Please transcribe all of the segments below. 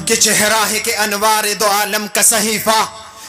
کہ چہرہ ہے کہ انوار دو عالم کا صحیفہ،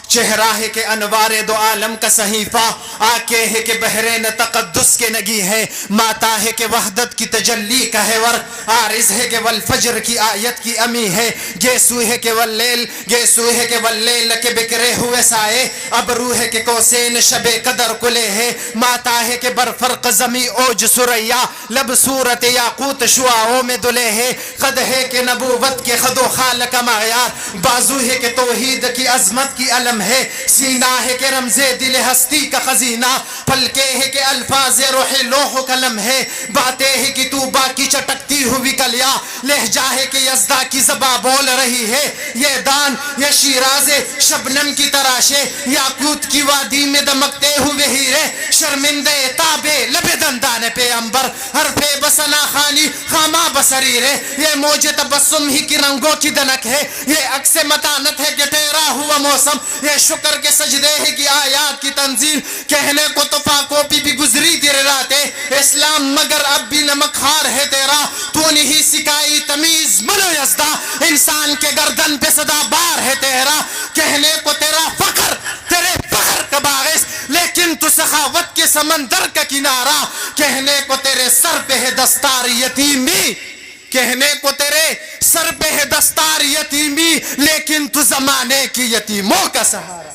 چہرہ ہے کہ انوار دو عالم کا صحیفہ، آنکھیں ہے کہ بحرین تقدس کے نگی ہے، ماتا ہے کہ وحدت کی تجلی کا ہے ور، عارض ہے کہ والفجر کی آیت کی امی ہے، گیسو ہے کہ واللیل، گیسو ہے کہ واللیل کے بکرے ہوئے سائے، ابرو ہے کہ کوسین شب قدر کلے ہے، ماتا ہے کہ برفرق زمی اوج سریا، لب صورت یاقوت شعاؤں میں دلے ہے، قد ہے کہ نبوت کے خد و خال کا معیار، بازو ہے کہ توحید کی عظمت کی علم ہے، سینہ ہے کہ رمز دل ہستی کا خزینہ، پھلکے ہے کہ الفاظ روح لوح و قلم ہے، باتیں ہے کہ توبہ کی چٹکتی ہوئی کلیا، لہجہ ہے کہ یزدہ کی زباں بول رہی ہے، یہ دان یہ شیراز شبنم کی تراشے، یاقوت کی وادی میں دمکتے ہوئے ہیرے، شرمندے تابے لب دندان پیغمبر، حرف بسنا خانی خامہ بصریرے، یہ موج تبسم ہی کی رنگوں کی دنک ہے، یہ عکس متانت ہے کہ ٹھہرا ہوا موسم، یہ شکر کے سجدے ہے کہ آیات کی تنزیل، کہنے کو تو فاکوپی بھی گزری دیر راتیں، اسلام مگر اب بھی نمک خار ہے تیرا، تو نہیں سکھائی تمیز منو یزدہ، انسان کے گردن پہ صدا بار ہے تیرا، کہنے کو تیرا فخر تیرے فخر کا باعث، لیکن تو سخاوت کے سمندر کا کنارہ، کہنے کو تیرے سر پہ ہے دستار یتیمی، کہنے کو تیرے سر پہ ہے دستار یتیمی، لیکن تو زمانے کی یتیموں کا سہارا۔